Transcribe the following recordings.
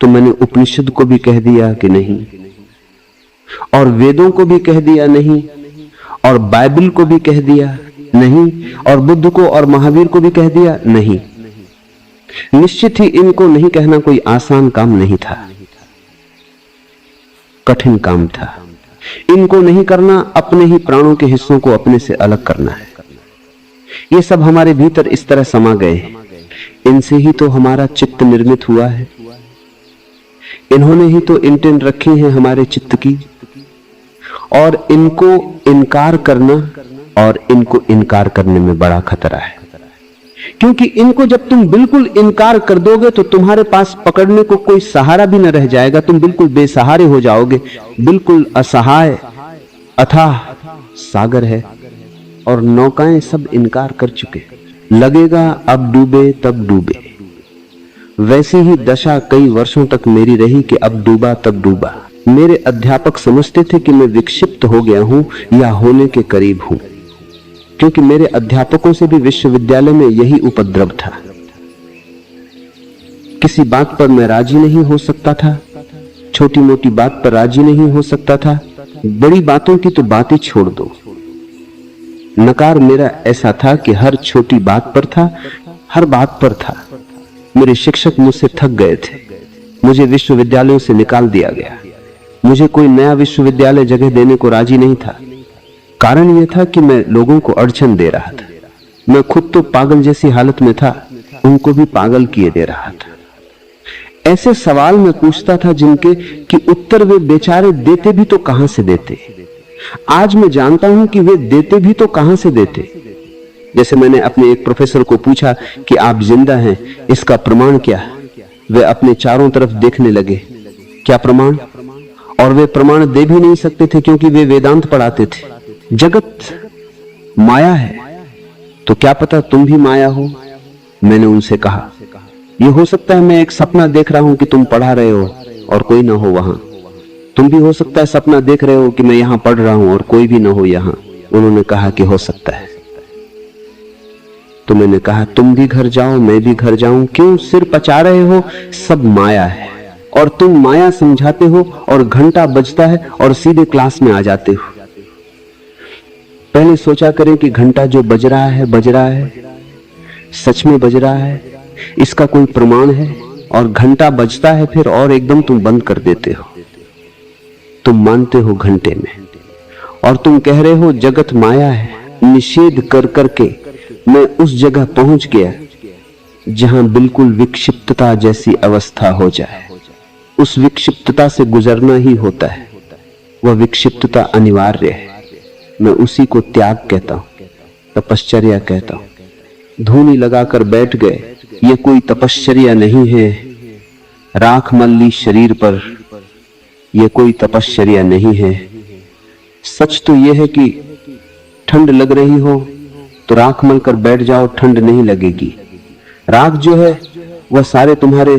तो मैंने उपनिषद को भी कह दिया कि नहीं, और वेदों को भी कह दिया नहीं, और बाइबल को भी कह दिया नहीं, और बुद्ध को और महावीर को भी कह दिया नहीं। निश्चित ही इनको नहीं कहना कोई आसान काम नहीं था, कठिन काम था। इनको नहीं करना अपने ही प्राणों के हिस्सों को अपने से अलग करना है। ये सब हमारे भीतर इस तरह समा गए हैं। इनसे ही तो हमारा चित्त निर्मित हुआ है, इन्होंने ही तो इंटेंट रखी है हमारे चित्त की। और इनको इनकार करना और इनको इनकार करने में बड़ा खतरा है, क्योंकि इनको जब तुम बिल्कुल इनकार कर दोगे तो तुम्हारे पास पकड़ने को कोई सहारा भी न रह जाएगा। तुम बिल्कुल बेसहारे हो जाओगे, बिल्कुल असहाय। अथाह सागर है और नौकाएं सब इनकार कर चुके, लगेगा अब डूबे तब डूबे। वैसी ही दशा कई वर्षों तक मेरी रही कि अब डूबा तब डूबा। मेरे अध्यापक समझते थे कि मैं विक्षिप्त हो गया हूं या होने के करीब हूं, क्योंकि मेरे अध्यापकों से भी विश्वविद्यालय में यही उपद्रव था। किसी बात पर मैं राजी नहीं हो सकता था, छोटी मोटी बात पर राजी नहीं हो सकता था, बड़ी बातों की तो बातें छोड़ दो। नकार मेरा ऐसा था कि हर छोटी बात पर था, हर बात पर था। मेरे शिक्षक मुझसे थक गए थे, मुझे विश्वविद्यालयों से निकाल दिया गया। मुझे कोई नया विश्वविद्यालय जगह देने को राजी नहीं था। कारण यह था कि मैं लोगों को अड़चन दे रहा था। मैं खुद तो पागल जैसी हालत में था, उनको भी पागल किए दे रहा था। ऐसे सवाल मैं पूछता था जिनके कि उत्तर वे बेचारे देते भी तो कहां से देते। आज मैं जानता हूं कि वे देते भी तो कहां से देते। जैसे मैंने अपने एक प्रोफेसर को पूछा कि आप जिंदा हैं, इसका प्रमाण क्या है? वे अपने चारों तरफ देखने लगे, क्या प्रमाण? और वे प्रमाण दे भी नहीं सकते थे, क्योंकि वे वेदांत पढ़ाते थे। जगत माया है, तो क्या पता तुम भी माया हो। मैंने उनसे कहा, यह हो सकता है मैं एक सपना देख रहा हूं कि तुम पढ़ा रहे हो और कोई ना हो वहां। तुम भी हो सकता है सपना देख रहे हो कि मैं यहां पढ़ रहा हूं और कोई भी ना हो यहां। उन्होंने कहा कि हो सकता है। तो मैंने कहा, तुम भी घर जाओ, मैं भी घर जाऊं, क्यों सिर पचा रहे हो? सब माया है और तुम माया समझाते हो, और घंटा बजता है और सीधे क्लास में आ जाते हो। पहले सोचा करें कि घंटा जो बज रहा है सच में बज रहा है, इसका कोई प्रमाण है? और घंटा बजता है फिर और एकदम तुम बंद कर देते हो। तुम मानते हो घंटे में, और तुम कह रहे हो जगत माया है। निषेध कर करके मैं उस जगह पहुंच गया जहां बिल्कुल विक्षिप्तता जैसी अवस्था हो जाए। उस विक्षिप्तता से गुजरना ही होता है, वह विक्षिप्तता अनिवार्य है। मैं उसी को त्याग कहता हूं, तपश्चर्या कहता हूं। धूनी लगाकर बैठ गए, यह कोई तपश्चर्या नहीं है। राख मल ली शरीर पर, यह कोई तपश्चर्या नहीं है। सच तो यह है कि ठंड लग रही हो तो राख मल कर बैठ जाओ, ठंड नहीं लगेगी। राख जो है वह सारे तुम्हारे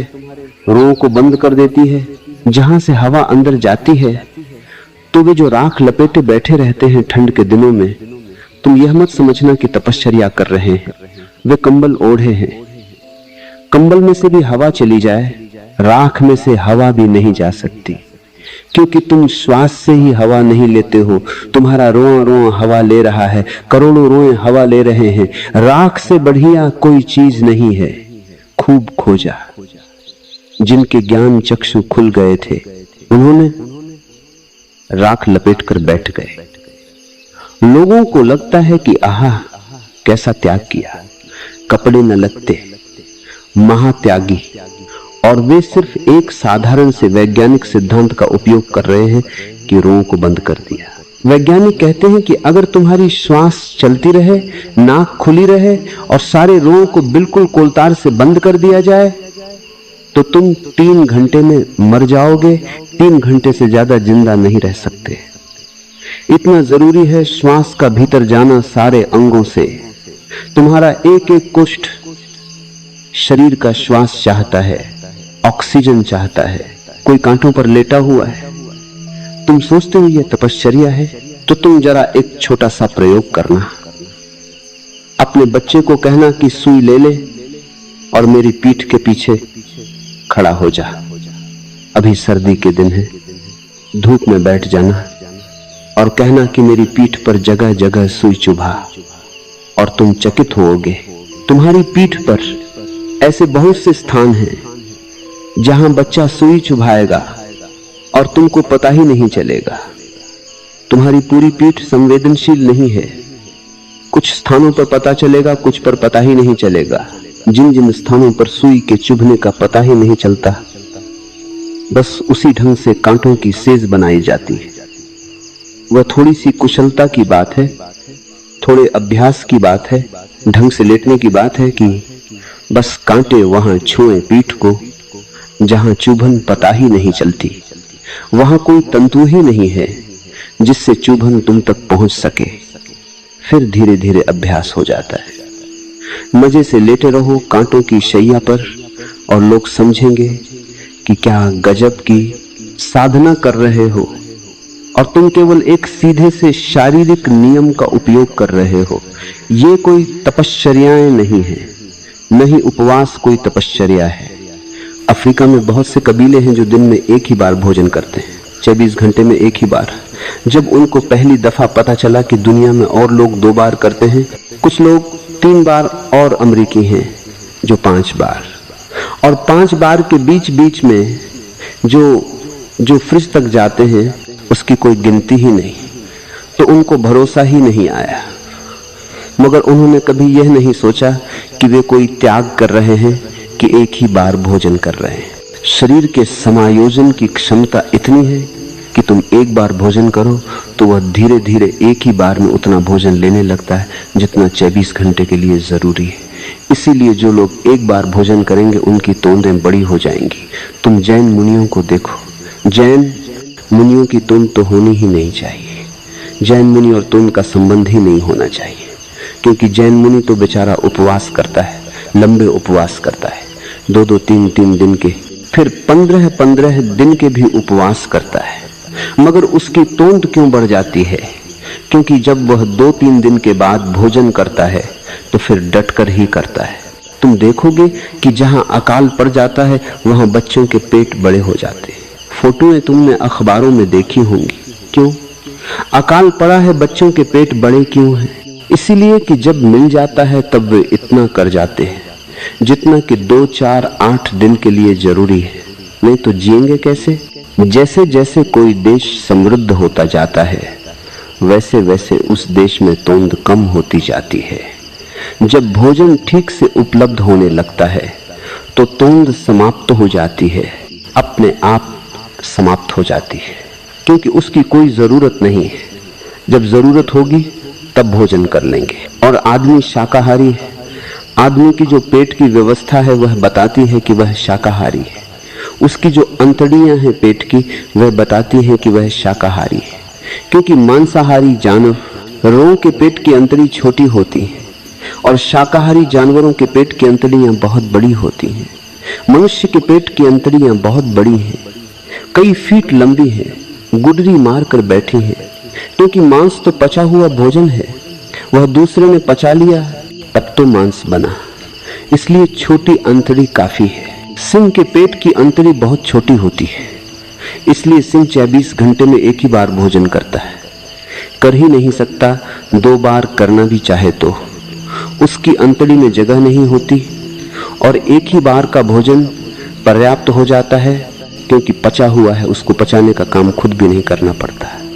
रों को बंद कर देती है। जहां से हवा अंदर जाती है तो वे जो राख लपेटे बैठे रहते हैं ठंड के दिनों में, तुम यह मत समझना कि तपश्चर्या कर रहे हैं। वे कंबल ओढ़े हैं। कंबल में से भी हवा चली जाए, राख में से हवा भी नहीं जा सकती, क्योंकि तुम श्वास से ही हवा नहीं लेते हो। तुम्हारा रोआ रोआ हवा ले रहा है, करोड़ों रोए हवा ले रहे हैं। राख से बढ़िया कोई चीज नहीं है। खूब खोजा, जिनके ज्ञान चक्षु खुल गए थे उन्होंने राख लपेट कर बैठ गए। लोगों को लगता है कि आहा कैसा त्याग किया, कपड़े न लगते, महात्यागी। और वे सिर्फ एक साधारण से वैज्ञानिक सिद्धांत का उपयोग कर रहे हैं कि रों को बंद कर दिया। वैज्ञानिक कहते हैं कि अगर तुम्हारी श्वास चलती रहे, नाक खुली रहे और सारे रों को बिल्कुल कोलतार से बंद कर दिया जाए तो तुम 3 घंटे में मर जाओगे। 3 घंटे से ज्यादा जिंदा नहीं रह सकते। इतना जरूरी है श्वास का भीतर जाना सारे अंगों से। तुम्हारा एक एक कुष्ठ शरीर का श्वास चाहता है, ऑक्सीजन चाहता है। कोई कांटों पर लेटा हुआ है, तुम सोचते हो यह तपश्चर्या है, तो तुम जरा एक छोटा सा प्रयोग करना। अपने बच्चे को कहना कि सुई ले ले और मेरी पीठ के पीछे खड़ा हो जा। अभी सर्दी के दिन है, धूप में बैठ जाना और कहना कि मेरी पीठ पर जगह जगह सुई चुभा, और तुम चकित होोगे। तुम्हारी पीठ पर ऐसे बहुत से स्थान हैं जहां बच्चा सुई चुभाएगा और तुमको पता ही नहीं चलेगा। तुम्हारी पूरी पीठ संवेदनशील नहीं है। कुछ स्थानों पर पता चलेगा, कुछ पर पता ही नहीं चलेगा। जिन जिन स्थानों पर सुई के चुभने का पता ही नहीं चलता, बस उसी ढंग से कांटों की सेज बनाई जाती है। वह थोड़ी सी कुशलता की बात है, थोड़े अभ्यास की बात है, ढंग से लेटने की बात है कि बस कांटे वहां छुएं पीठ को जहां चुभन पता ही नहीं चलती। वहां कोई तंतु ही नहीं है जिससे चुभन तुम तक पहुंच सके। फिर धीरे धीरे अभ्यास हो जाता है। मजे से लेटे रहो कांटों की शैया पर और लोग समझेंगे कि क्या गजब की साधना कर रहे हो, और तुम केवल एक सीधे से शारीरिक नियम का उपयोग कर रहे हो। ये कोई तपश्चर्याएं नहीं है, नहीं उपवास कोई तपश्चर्या है। अफ्रीका में बहुत से कबीले हैं जो दिन में एक ही बार भोजन करते हैं, 24 घंटे में एक ही बार। जब उनको पहली दफा पता चला कि दुनिया में और लोग 2 बार करते हैं, कुछ लोग 3 बार, और अमेरिकी हैं जो 5 बार, और 5 बार के बीच बीच में जो फ्रिज तक जाते हैं उसकी कोई गिनती ही नहीं। तो उनको भरोसा ही नहीं आया, मगर उन्होंने कभी यह नहीं सोचा कि वे कोई त्याग कर रहे हैं कि एक ही बार भोजन कर रहे हैं। शरीर के समायोजन की क्षमता इतनी है कि तुम एक बार भोजन करो तो वह धीरे धीरे एक ही बार में उतना भोजन लेने लगता है जितना 24 घंटे के लिए जरूरी है। इसीलिए जो लोग एक बार भोजन करेंगे उनकी तोंदें बड़ी हो जाएंगी। तुम जैन मुनियों को देखो, जैन मुनियों की तोंद तो होनी ही नहीं चाहिए। जैन मुनि और तोंद का संबंध ही नहीं होना चाहिए, क्योंकि जैन मुनि तो बेचारा उपवास करता है, लंबे उपवास करता है, 2-2, 3-3 दिन के, फिर 15-15 दिन के भी उपवास करता है। मगर उसकी तोंद क्यों बढ़ जाती है? क्योंकि जब वह 2-3 दिन के बाद भोजन करता है तो फिर डटकर ही करता है। तुम देखोगे कि जहां अकाल पड़ जाता है वहां बच्चों के पेट बड़े हो जाते हैं। फोटोएं तुमने अखबारों में देखी होंगी। क्यों अकाल पड़ा है, बच्चों के पेट बड़े क्यों हैं? इसीलिए कि जब मिल जाता है तब वे इतना कर जाते हैं जितना कि 2, 4, 8 दिन के लिए जरूरी है, नहीं तो जिएंगे कैसे? जैसे जैसे कोई देश समृद्ध होता जाता है वैसे वैसे उस देश में तोंद कम होती जाती है। जब भोजन ठीक से उपलब्ध होने लगता है तो तोंद समाप्त हो जाती है, अपने आप समाप्त हो जाती है, क्योंकि उसकी कोई जरूरत नहीं है। जब जरूरत होगी तब भोजन कर लेंगे। और आदमी शाकाहारी है, आदमी की जो पेट की व्यवस्था है वह बताती है कि वह शाकाहारी है। उसकी जो अंतड़ियां हैं पेट की वह बताती है कि वह शाकाहारी है, क्योंकि मांसाहारी जानवरों के पेट की अंतड़ी छोटी होती है और शाकाहारी जानवरों के पेट की अंतड़ियां बहुत बड़ी होती हैं। मनुष्य के पेट की अंतड़ियां बहुत बड़ी हैं, कई फीट लंबी है, गुडरी मारकर बैठी है, क्योंकि मांस तो पचा हुआ भोजन है, वह दूसरे ने पचा लिया तब तो मांस बना। इसलिए छोटी अंतड़ी काफी है। सिंह के पेट की अंतड़ी बहुत छोटी होती है, इसलिए सिंह 24 घंटे में एक ही बार भोजन करता है। कर ही नहीं सकता 2 बार करना भी चाहे तो। उसकी अंतड़ी में जगह नहीं होती और एक ही बार का भोजन पर्याप्त हो जाता है, क्योंकि पचा हुआ है, उसको पचाने का काम खुद भी नहीं करना पड़ता है।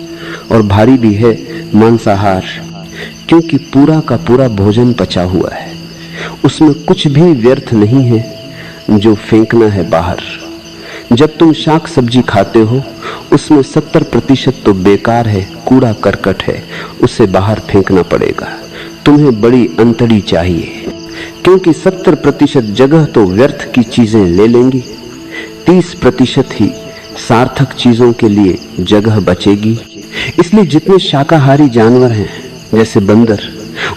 और भारी भी है मांसाहार, क्योंकि पूरा का पूरा भोजन पचा हुआ है, उसमें कुछ भी व्यर्थ नहीं है जो फेंकना है बाहर। जब तुम शाक सब्जी खाते हो उसमें 70% तो बेकार है, कूड़ा करकट है, उसे बाहर फेंकना पड़ेगा। तुम्हें बड़ी अंतड़ी चाहिए, क्योंकि 70% जगह तो व्यर्थ की चीजें ले लेंगी, 30% ही सार्थक चीजों के लिए जगह बचेगी। इसलिए जितने शाकाहारी जानवर हैं जैसे बंदर,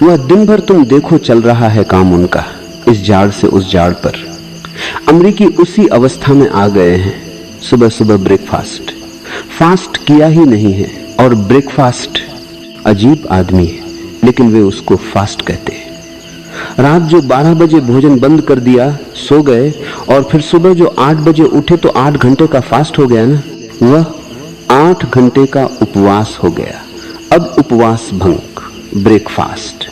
वह दिन भर तुम देखो चल रहा है काम उनका, इस झाड़ से उस झाड़ पर। अमेरिकी उसी अवस्था में आ गए हैं। सुबह सुबह ब्रेकफास्ट, फास्ट किया ही नहीं है, और ब्रेकफास्ट अजीब आदमी है लेकिन वे उसको फास्ट कहते हैं। रात जो 12 बजे भोजन बंद कर दिया, सो गए, और फिर सुबह जो 8 बजे उठे तो 8 घंटे का फास्ट हो गया ना, वह 8 घंटे का उपवास हो गया। अब उपवास भंग, ब्रेकफास्ट।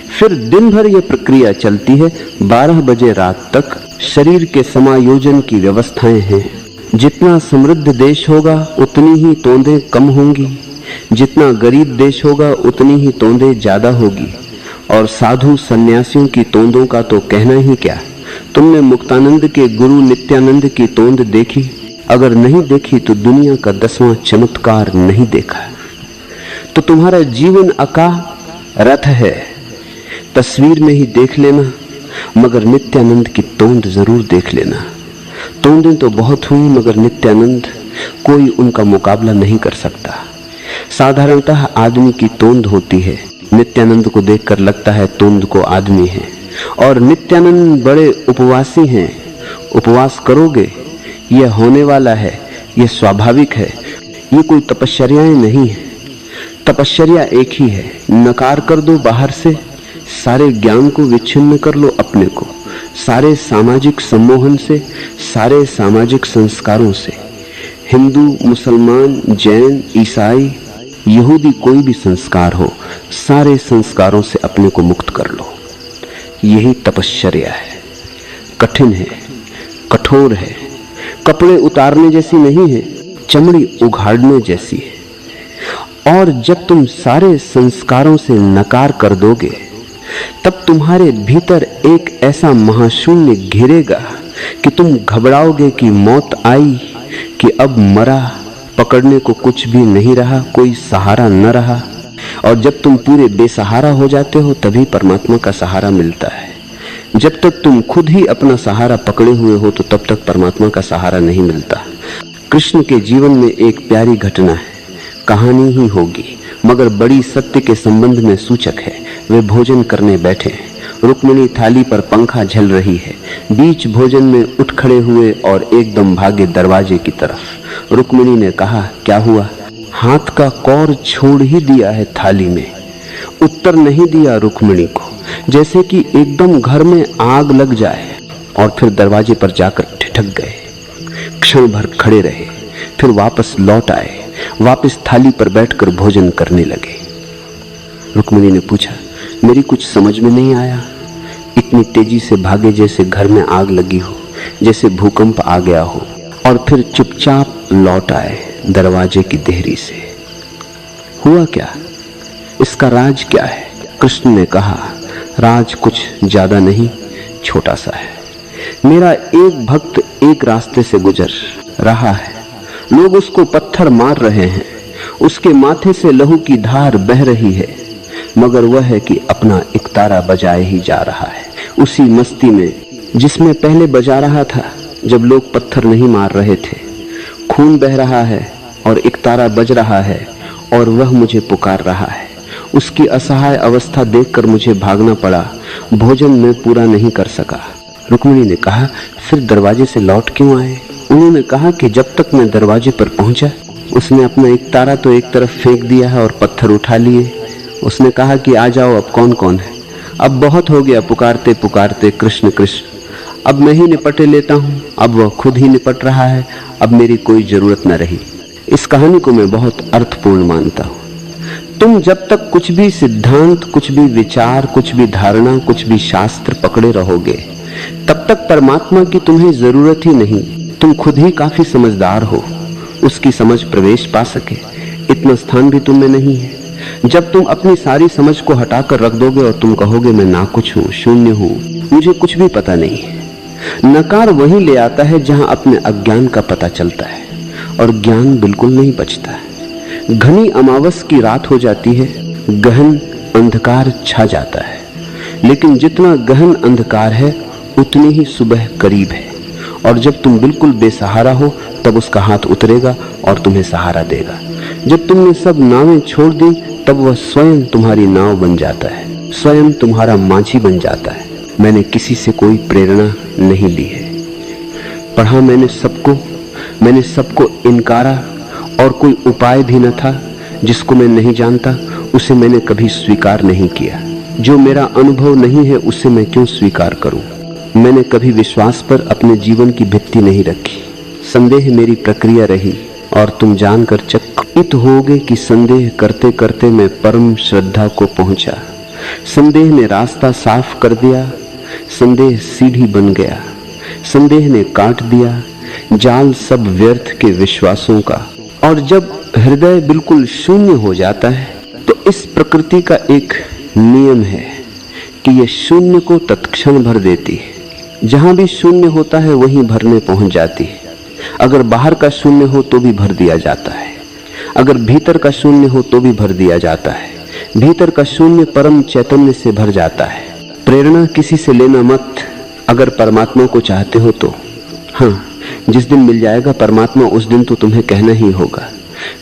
फिर दिन भर यह प्रक्रिया चलती है। 12 बजे रात तक शरीर के समायोजन की व्यवस्थाएं हैं। जितना समृद्ध देश होगा उतनी ही तोंदें कम होंगी, जितना गरीब देश होगा उतनी ही तोंदें ज्यादा होगी। और साधु सन्यासियों की तोंदों का तो कहना ही क्या। तुमने मुक्तानंद के गुरु नित्यानंद की तोंद देखी? अगर नहीं देखी तो दुनिया का 10वां चमत्कार नहीं देखा। तो तुम्हारा जीवन अका रथ है, तस्वीर में ही देख लेना, मगर नित्यानंद की तोंद जरूर देख लेना। तोंदें तो बहुत हुई, मगर नित्यानंद, कोई उनका मुकाबला नहीं कर सकता। साधारणतः आदमी की तोंद होती है, नित्यानंद को देखकर लगता है तोंद को आदमी है। और नित्यानंद बड़े उपवासी हैं। उपवास करोगे, यह होने वाला है, यह स्वाभाविक है, ये कोई तपश्चर्याएं नहीं है। तपश्चर्या एक ही है, नकार कर दो बाहर से, सारे ज्ञान को विच्छिन्न कर लो अपने को, सारे सामाजिक सम्मोहन से, सारे सामाजिक संस्कारों से। हिंदू, मुसलमान, जैन, ईसाई, यहूदी, कोई भी संस्कार हो, सारे संस्कारों से अपने को मुक्त कर लो। यही तपश्चर्या है। कठिन है, कठोर है, कपड़े उतारने जैसी नहीं है, चमड़ी उघाड़ने जैसी है। और जब तुम सारे संस्कारों से नकार कर दोगे, तब तुम्हारे भीतर एक ऐसा महाशून्य घिरेगा कि तुम घबराओगे कि मौत आई, कि अब मरा, पकड़ने को कुछ भी नहीं रहा, कोई सहारा न रहा। और जब तुम पूरे बेसहारा हो जाते हो तभी परमात्मा का सहारा मिलता है। जब तक तुम खुद ही अपना सहारा पकड़े हुए हो तो तब तक परमात्मा का सहारा नहीं मिलता। कृष्ण के जीवन में एक प्यारी घटना है, कहानी ही होगी मगर बड़ी सत्य के संबंध में सूचक है। वे भोजन करने बैठे हैं, रुक्मिणी थाली पर पंखा झल रही है। बीच भोजन में उठ खड़े हुए और एकदम भागे दरवाजे की तरफ। रुक्मिणी ने कहा, क्या हुआ? हाथ का कौर छोड़ ही दिया है थाली में। उत्तर नहीं दिया रुक्मिणी को, जैसे कि एकदम घर में आग लग जाए, और फिर दरवाजे पर जाकर ठिठक गए। क्षण भर खड़े रहे, फिर वापस लौट आए, वापस थाली पर बैठकर भोजन करने लगे। रुक्मिणी ने पूछा, मेरी कुछ समझ में नहीं आया, इतनी तेजी से भागे जैसे घर में आग लगी हो, जैसे भूकंप आ गया हो, और फिर चुपचाप लौट आए दरवाजे की देहरी से। हुआ क्या? इसका राज क्या है? कृष्ण ने कहा, राज कुछ ज्यादा नहीं, छोटा सा है। मेरा एक भक्त एक रास्ते से गुजर रहा है, लोग उसको पत्थर मार रहे हैं, उसके माथे से लहू की धार बह रही है, मगर वह है कि अपना इकतारा बजाए ही जा रहा है, उसी मस्ती में जिसमें पहले बजा रहा था जब लोग पत्थर नहीं मार रहे थे। खून बह रहा है और इकतारा बज रहा है, और वह मुझे पुकार रहा है। उसकी असहाय अवस्था देखकर मुझे भागना पड़ा, भोजन में पूरा नहीं कर सका। रुक्मिणी ने कहा, फिर दरवाजे से लौट क्यों आए? उन्होंने कहा कि जब तक मैं दरवाजे पर पहुंचा, उसने अपना इकतारा तो एक तरफ फेंक दिया है और पत्थर उठा लिए। उसने कहा कि आ जाओ, अब कौन कौन है, अब बहुत हो गया पुकारते पुकारते कृष्ण कृष्ण, अब मैं ही निपटे लेता हूँ। अब वह खुद ही निपट रहा है, अब मेरी कोई जरूरत न रही। इस कहानी को मैं बहुत अर्थपूर्ण मानता हूँ। तुम जब तक कुछ भी सिद्धांत, कुछ भी विचार, कुछ भी धारणा, कुछ भी शास्त्र पकड़े रहोगे, तब तक परमात्मा की तुम्हें जरूरत ही नहीं। तुम खुद ही काफी समझदार हो, उसकी समझ प्रवेश पा सके इतना स्थान भी तुम में नहीं है। जब तुम अपनी सारी समझ को हटाकर रख दोगे और तुम कहोगे मैं ना कुछ हूँ, शून्य हूँ, मुझे कुछ भी पता नहीं है, नकार वहीं ले आता है जहां अपने अज्ञान का पता चलता है, और ज्ञान बिल्कुल नहीं बचता है। घनी अमावस की रात हो जाती है, गहन अंधकार छा जाता है, लेकिन जितना गहन अंधकार है उतनी ही सुबह करीब है। और जब तुम बिल्कुल बेसहारा हो तब उसका हाथ उतरेगा और तुम्हें सहारा देगा। जब तुमने सब नावें छोड़ दी तब वह स्वयं तुम्हारी नाव बन जाता है, स्वयं तुम्हारा माझी बन जाता है। मैंने किसी से कोई प्रेरणा नहीं ली है, पढ़ा मैंने सबको इनकारा, और कोई उपाय भी न था जिसको मैं नहीं जानता उसे मैंने कभी स्वीकार नहीं किया। जो मेरा अनुभव नहीं है उसे मैं क्यों स्वीकार करूं? मैंने कभी विश्वास पर अपने जीवन की भित्ति नहीं रखी। संदेह मेरी प्रक्रिया रही और तुम जानकर चकित होगे कि संदेह करते करते मैं परम श्रद्धा को पहुंचा। संदेह ने रास्ता साफ कर दिया, संदेह सीढ़ी बन गया। संदेह ने काट दिया जाल सब व्यर्थ के विश्वासों का। और जब हृदय बिल्कुल शून्य हो जाता है तो इस प्रकृति का एक नियम है कि यह शून्य को तत्क्षण भर देती है। जहां भी शून्य होता है वहीं भरने पहुंच जाती है। अगर बाहर का शून्य हो तो भी भर दिया जाता है, अगर भीतर का शून्य हो तो भी भर दिया जाता है। भीतर का शून्य परम चैतन्य से भर जाता है। प्रेरणा किसी से लेना मत, अगर परमात्मा को चाहते हो तो। हाँ, जिस दिन मिल जाएगा परमात्मा उस दिन तो तुम्हें कहना ही होगा।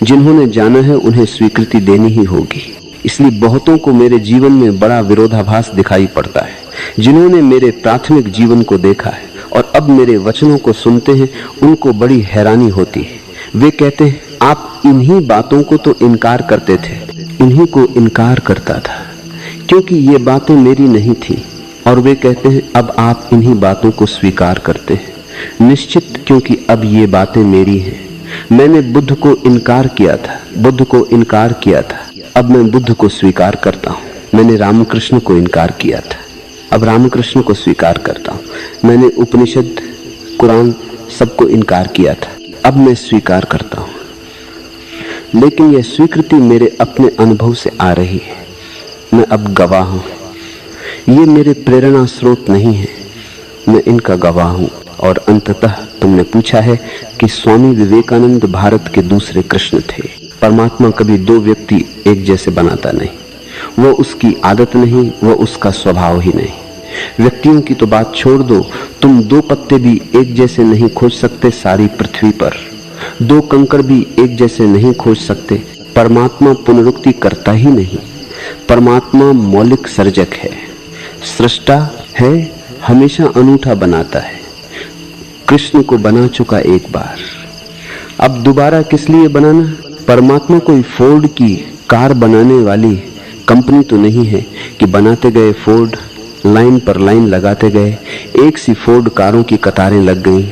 जिन्होंने जाना है उन्हें स्वीकृति देनी ही होगी। इसलिए बहुतों को मेरे जीवन में बड़ा विरोधाभास दिखाई पड़ता है। जिन्होंने मेरे प्राथमिक जीवन को देखा है और अब मेरे वचनों को सुनते हैं, उनको बड़ी हैरानी होती है। वे कहते हैं, आप इन्हीं बातों को तो इनकार करते थे। इन्हीं को इनकार करता था क्योंकि ये बातें मेरी नहीं थी। और वे कहते हैं, अब आप इन्हीं बातों को स्वीकार करते हैं। निश्चित, क्योंकि अब ये बातें मेरी हैं। मैंने बुद्ध को इनकार किया था, बुद्ध को इनकार किया था, अब मैं बुद्ध को स्वीकार करता हूँ। मैंने रामकृष्ण को इनकार किया था, अब रामकृष्ण को स्वीकार करता हूँ। मैंने उपनिषद, कुरान सबको इनकार किया था, अब मैं स्वीकार करता हूँ। लेकिन यह स्वीकृति मेरे अपने अनुभव से आ रही है। मैं अब गवाह हूँ। ये मेरे प्रेरणा स्रोत नहीं है, मैं इनका गवाह हूँ। और अंततः तुमने पूछा है कि स्वामी विवेकानंद भारत के दूसरे कृष्ण थे। परमात्मा कभी दो व्यक्ति एक जैसे बनाता नहीं, वो उसकी आदत नहीं, वो उसका स्वभाव ही नहीं। व्यक्तियों की तो बात छोड़ दो, तुम दो पत्ते भी एक जैसे नहीं खोज सकते सारी पृथ्वी पर। दो कंकड़ भी एक जैसे नहीं खोज सकते। परमात्मा पुनरुक्ति करता ही नहीं। परमात्मा मौलिक सर्जक है, सृष्टा है, हमेशा अनूठा बनाता है। कृष्ण को बना चुका एक बार, अब दोबारा किस लिए बनाना? परमात्मा कोई फोर्ड की कार बनाने वाली कंपनी तो नहीं है कि बनाते गए फोर्ड, लाइन पर लाइन लगाते गए, एक सी फोर्ड कारों की कतारें लग गईं।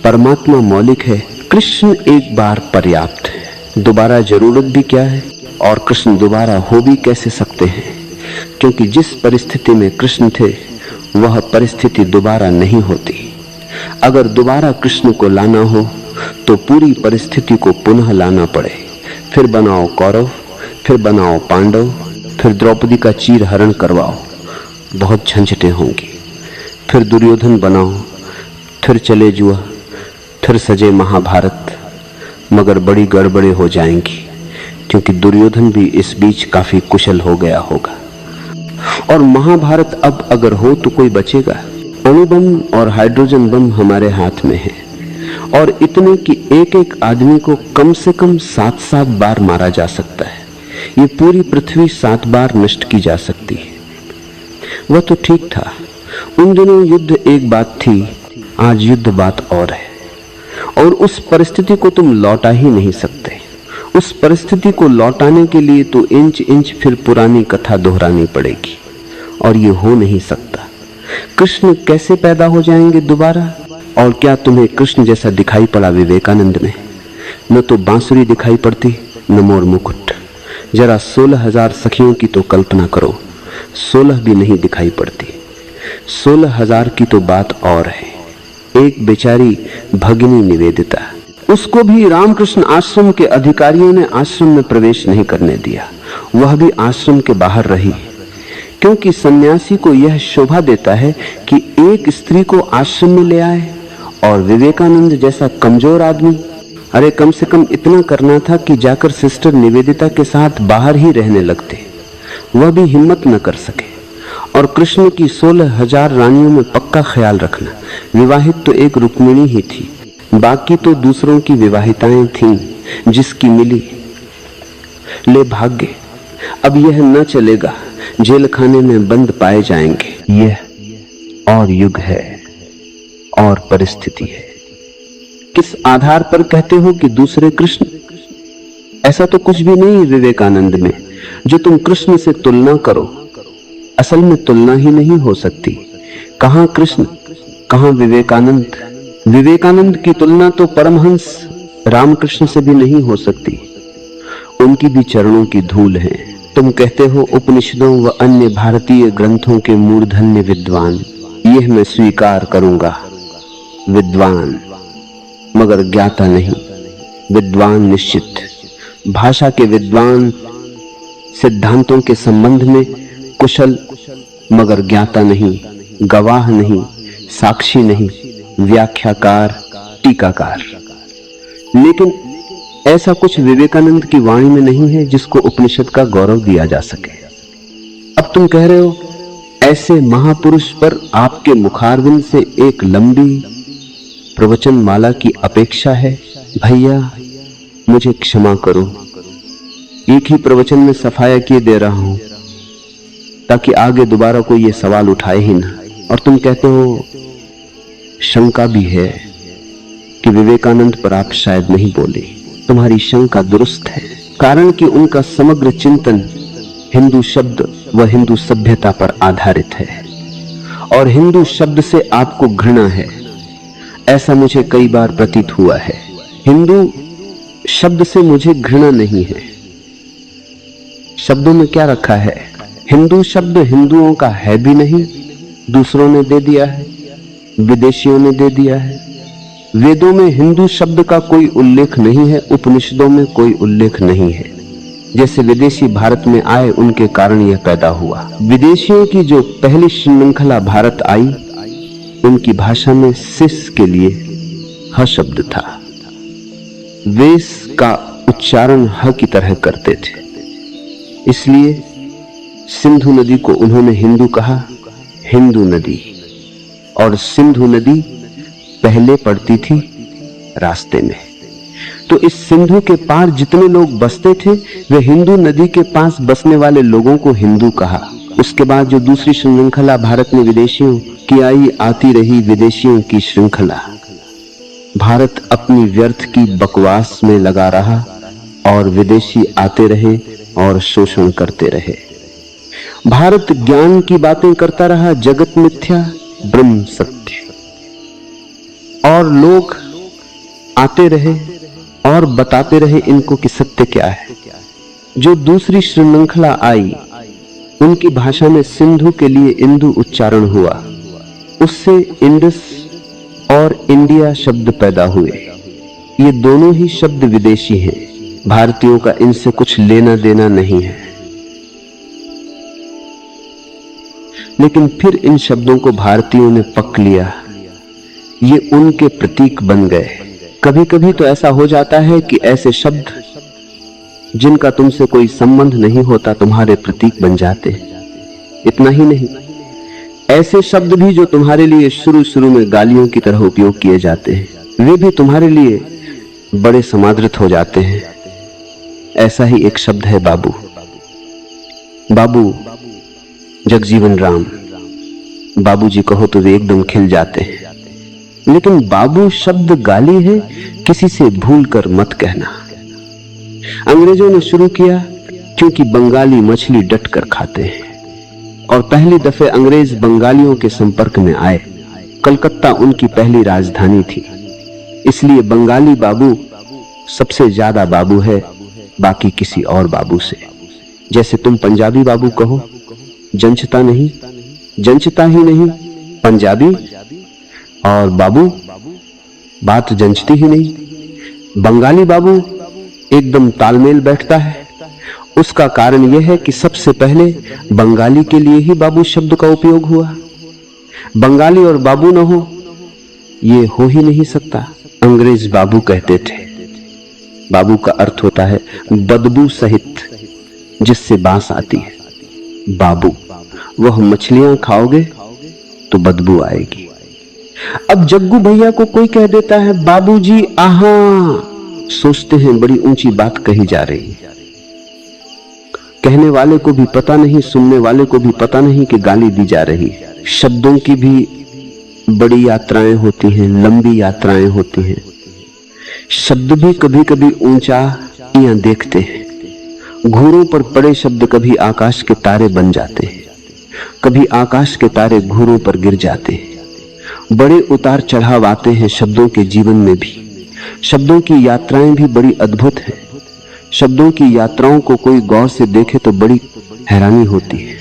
परमात्मा मौलिक है, कृष्ण एक बार पर्याप्त है। दोबारा जरूरत भी क्या है? और कृष्ण दोबारा हो भी कैसे सकते हैं? क्योंकि जिस परिस्थिति में कृष्ण थे वह परिस्थिति दोबारा नहीं होती। अगर दोबारा कृष्ण को लाना हो तो पूरी परिस्थिति को पुनः लाना पड़े। फिर बनाओ कौरव, फिर बनाओ पांडव, फिर द्रौपदी का चीर हरण करवाओ, बहुत झंझटें होंगी। फिर दुर्योधन बनाओ, फिर चले जुआ, फिर सजे महाभारत, मगर बड़ी गड़बड़े हो जाएंगी क्योंकि दुर्योधन भी इस बीच काफी कुशल हो गया होगा। और महाभारत अब अगर हो तो कोई बचेगा? अणुबम और हाइड्रोजन बम हमारे हाथ में है और इतने कि एक एक आदमी को कम से कम 7-7 बार मारा जा सकता है। ये पूरी पृथ्वी 7 बार नष्ट की जा सकती है। वह तो ठीक था, उन दिनों युद्ध एक बात थी, आज युद्ध बात और है। और उस परिस्थिति को तुम लौटा ही नहीं सकते। उस परिस्थिति को लौटाने के लिए तो इंच इंच फिर पुरानी कथा दोहरानी पड़ेगी और ये हो नहीं सकता। कृष्ण कैसे पैदा हो जाएंगे दोबारा? और क्या तुम्हें कृष्ण जैसा दिखाई पड़ा विवेकानंद में? न तो बांसुरी दिखाई पड़ती, न मोर मुकुट। जरा 16,000 सखियों की तो कल्पना करो, 16 भी नहीं दिखाई पड़ती। 16,000 की तो बात और है। एक बेचारी भगिनी निवेदिता, उसको भी रामकृष्ण आश्रम के अधिकारियों ने आश्रम में प्रवेश नहीं करने दिया। वह भी आश्रम के बाहर रही, क्योंकि सन्यासी को यह शोभा देता है कि एक स्त्री को आश्रम में ले आए। और विवेकानंद जैसा कमजोर आदमी, अरे कम से कम इतना करना था कि जाकर सिस्टर निवेदिता के साथ बाहर ही रहने लगते। वह भी हिम्मत न कर सके। और कृष्ण की 16,000 रानियों में पक्का ख्याल रखना, विवाहित तो एक रुक्मिणी ही थी, बाकी तो दूसरों की विवाहिताएं थीं। जिसकी मिली ले भाग्य। अब यह न चलेगा, जेल खाने में बंद पाए जाएंगे। यह और युग है और परिस्थिति है। किस आधार पर कहते हो कि दूसरे कृष्ण? ऐसा तो कुछ भी नहीं विवेकानंद में जो तुम कृष्ण से तुलना करो। असल में तुलना ही नहीं हो सकती। कहां कृष्ण, कहां विवेकानंद। विवेकानंद की तुलना तो परमहंस रामकृष्ण से भी नहीं हो सकती। उनकी भी चरणों की धूल है। तुम कहते हो उपनिषदों व अन्य भारतीय ग्रंथों के मूर्धन्य विद्वान, यह मैं स्वीकार करूंगा। विद्वान मगर ज्ञाता नहीं। विद्वान निश्चित, भाषा के विद्वान, सिद्धांतों के संबंध में कुशल मगर ज्ञाता नहीं, गवाह नहीं, साक्षी नहीं, व्याख्याकार, टीकाकार। लेकिन ऐसा कुछ विवेकानंद की वाणी में नहीं है जिसको उपनिषद का गौरव दिया जा सके। अब तुम कह रहे हो ऐसे महापुरुष पर आपके मुखारविंद से एक लंबी प्रवचन माला की अपेक्षा है। भैया मुझे क्षमा करो, एक ही प्रवचन में सफाया किए दे रहा हूं ताकि आगे दोबारा कोई ये सवाल उठाए ही ना। और तुम कहते हो शंका भी है कि विवेकानंद पर आप शायद नहीं बोले। तुम्हारी शंका दुरुस्त है, कारण कि उनका समग्र चिंतन हिंदू शब्द व हिंदू सभ्यता पर आधारित है और हिंदू शब्द से आपको घृणा है, ऐसा मुझे कई बार प्रतीत हुआ है। हिंदू शब्द से मुझे घृणा नहीं है। शब्दों में क्या रखा है? हिंदू शब्द हिंदुओं का है भी नहीं, दूसरों ने दे दिया है, विदेशियों ने दे दिया है। वेदों में हिंदू शब्द का कोई उल्लेख नहीं है, उपनिषदों में कोई उल्लेख नहीं है। जैसे विदेशी भारत में आए उनके कारण यह पैदा हुआ। विदेशियों की जो पहली श्रृंखला भारत आई, उनकी भाषा में सिस के लिए ह शब्द था। वेश का उच्चारण ह की तरह करते थे, इसलिए सिंधु नदी को उन्होंने हिंदू कहा, हिंदू नदी। और सिंधु नदी पहले पड़ती थी रास्ते में, तो इस सिंधु के पार जितने लोग बसते थे वे हिंदू नदी के पास बसने वाले लोगों को हिंदू कहा। उसके बाद जो दूसरी श्रृंखला भारत में विदेशियों की आई, आती रही विदेशियों की श्रृंखला। भारत अपनी व्यर्थ की बकवास में लगा रहा और विदेशी आते रहे और शोषण करते रहे। भारत ज्ञान की बातें करता रहा, जगत मिथ्या ब्रह्म सत्य, और लोग आते रहे और बताते रहे इनको कि सत्य क्या है। जो दूसरी श्रृंखला आई, उनकी भाषा में सिंधु के लिए इंदु उच्चारण हुआ, उससे इंडस और इंडिया शब्द पैदा हुए। ये दोनों ही शब्द विदेशी हैं, भारतीयों का इनसे कुछ लेना देना नहीं है। लेकिन फिर इन शब्दों को भारतीयों ने पक लिया, ये उनके प्रतीक बन गए। कभी कभी तो ऐसा हो जाता है कि ऐसे शब्द जिनका तुमसे कोई संबंध नहीं होता तुम्हारे प्रतीक बन जाते हैं। इतना ही नहीं, ऐसे शब्द भी जो तुम्हारे लिए शुरू शुरू में गालियों की तरह उपयोग किए जाते हैं, वे भी तुम्हारे लिए बड़े समादृत हो जाते हैं। ऐसा ही एक शब्द है बाबू। बाबू जगजीवन राम, बाबूजी कहो तो वे एकदम खिल जाते हैं। लेकिन बाबू शब्द गाली है, किसी से भूलकर मत कहना। अंग्रेजों ने शुरू किया क्योंकि बंगाली मछली डटकर खाते हैं, और पहली दफे अंग्रेज बंगालियों के संपर्क में आए। कलकत्ता उनकी पहली राजधानी थी, इसलिए बंगाली बाबू सबसे ज्यादा बाबू है बाकी किसी और बाबू से। जैसे तुम पंजाबी बाबू कहो, जंचता नहीं, जंचता ही नहीं पंजाबी, और बाबू बात जंचती ही नहीं। बंगाली बाबू एकदम तालमेल बैठता है। उसका कारण यह है कि सबसे पहले बंगाली के लिए ही बाबू शब्द का उपयोग हुआ। बंगाली और बाबू न हो, ये हो ही नहीं सकता। अंग्रेज बाबू कहते थे। बाबू का अर्थ होता है बदबू सहित, जिससे बांस आती है। बाबू, वह मछलियां खाओगे तो बदबू आएगी। अब जग्गू भैया को कोई कह देता है बाबूजी, आहा, सोचते हैं बड़ी ऊंची बात कही जा रही है। कहने वाले को भी पता नहीं, सुनने वाले को भी पता नहीं कि गाली दी जा रही है। शब्दों की भी बड़ी यात्राएं होती हैं, लंबी यात्राएं होती हैं। शब्द भी कभी कभी ऊंचा देखते हैं। घूरों पर पड़े शब्द कभी आकाश के तारे बन जाते हैं। कभी आकाश के तारे घूरों पर गिर जाते हैं। बड़े उतार चढ़ाव आते हैं शब्दों के जीवन में भी। शब्दों की यात्राएं भी बड़ी अद्भुत हैं। शब्दों की यात्राओं को कोई गौर से देखे तो बड़ी हैरानी होती है।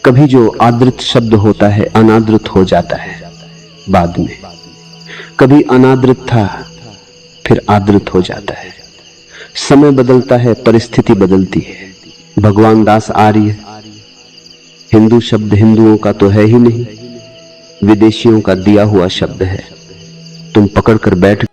कभी जो आदृत शब्द होता है अनादृत हो जाता है बाद में। कभी अनादृत था फिर आदृत हो जाता है। समय बदलता है, परिस्थिति बदलती है। भगवान दास आर्य हिंदू शब्द हिंदुओं का तो है ही नहीं, विदेशियों का दिया हुआ शब्द है। तुम पकड़ कर बैठ